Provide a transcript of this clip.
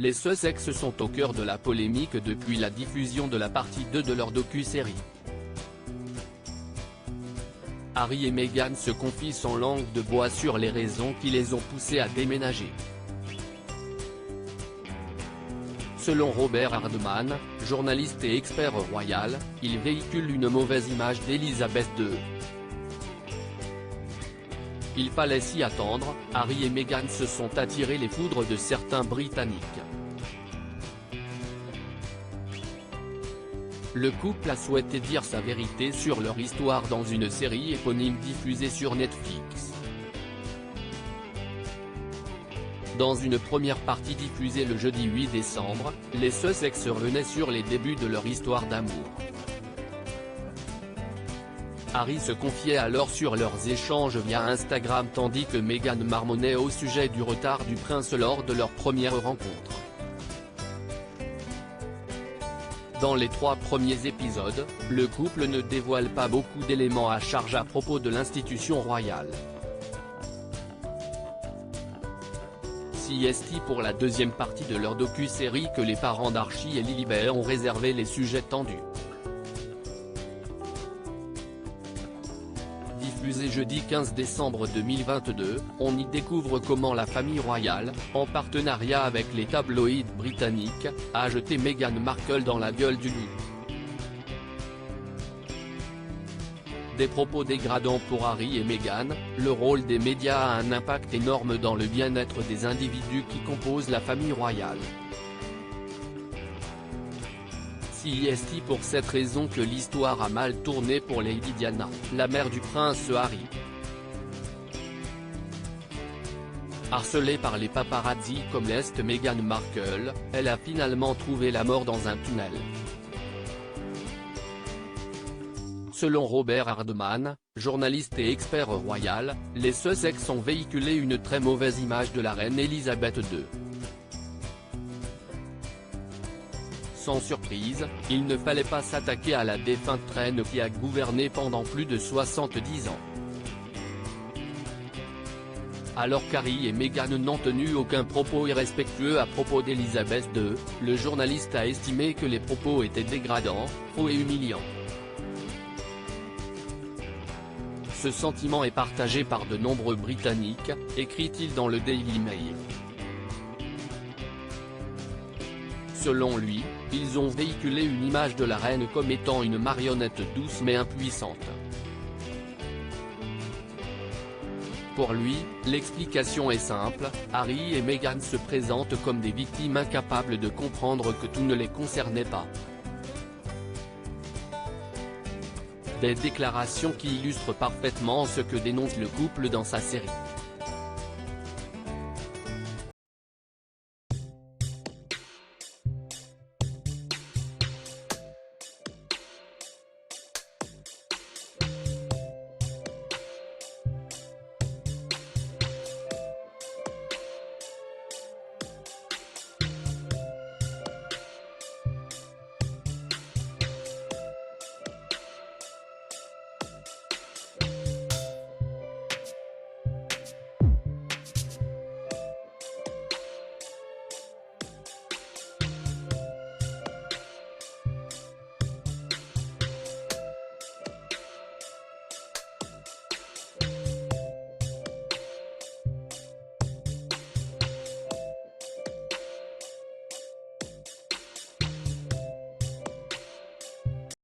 les Sussex sont au cœur de la polémique depuis la diffusion de la partie 2 de leur docu-série. Harry et Meghan se confient sans langue de bois sur les raisons qui les ont poussés à déménager. Selon Robert Hardman, journaliste et expert royal, il véhicule une mauvaise image d'Elisabeth II. Il fallait s'y attendre, Harry et Meghan se sont attirés les foudres de certains Britanniques. Le couple a souhaité dire sa vérité sur leur histoire dans une série éponyme diffusée sur Netflix. Dans une première partie diffusée le jeudi 8 décembre, les Sussex revenaient sur les débuts de leur histoire d'amour. Harry se confiait alors sur leurs échanges via Instagram tandis que Meghan marmonnait au sujet du retard du prince lors de leur première rencontre. Dans les 3 premiers épisodes, le couple ne dévoile pas beaucoup d'éléments à charge à propos de l'institution royale. CST pour la deuxième partie de leur docu-série que les parents d'Archie et Lilibet ont réservé les sujets tendus. Diffusé jeudi 15 décembre 2022, on y découvre comment la famille royale, en partenariat avec les tabloïds britanniques, a jeté Meghan Markle dans la gueule du loup. Des propos dégradants pour Harry et Meghan, le rôle des médias a un impact énorme dans le bien-être des individus qui composent la famille royale. CST pour cette raison que l'histoire a mal tourné pour Lady Diana, la mère du prince Harry. Harcelée par les paparazzi comme l'est Meghan Markle, elle a finalement trouvé la mort dans un tunnel. Selon Robert Hardman, journaliste et expert royal, les Sussex ont véhiculé une très mauvaise image de la reine Elisabeth II. Sans surprise, il ne fallait pas s'attaquer à la défunte reine qui a gouverné pendant plus de 70 ans. Alors qu'Harry et Meghan n'ont tenu aucun propos irrespectueux à propos d'Elisabeth II, le journaliste a estimé que les propos étaient dégradants, faux et humiliants. Ce sentiment est partagé par de nombreux Britanniques, écrit-il dans le Daily Mail. Selon lui, ils ont véhiculé une image de la reine comme étant une marionnette douce mais impuissante. Pour lui, l'explication est simple, Harry et Meghan se présentent comme des victimes incapables de comprendre que tout ne les concernait pas. Des déclarations qui illustrent parfaitement ce que dénonce le couple dans sa série.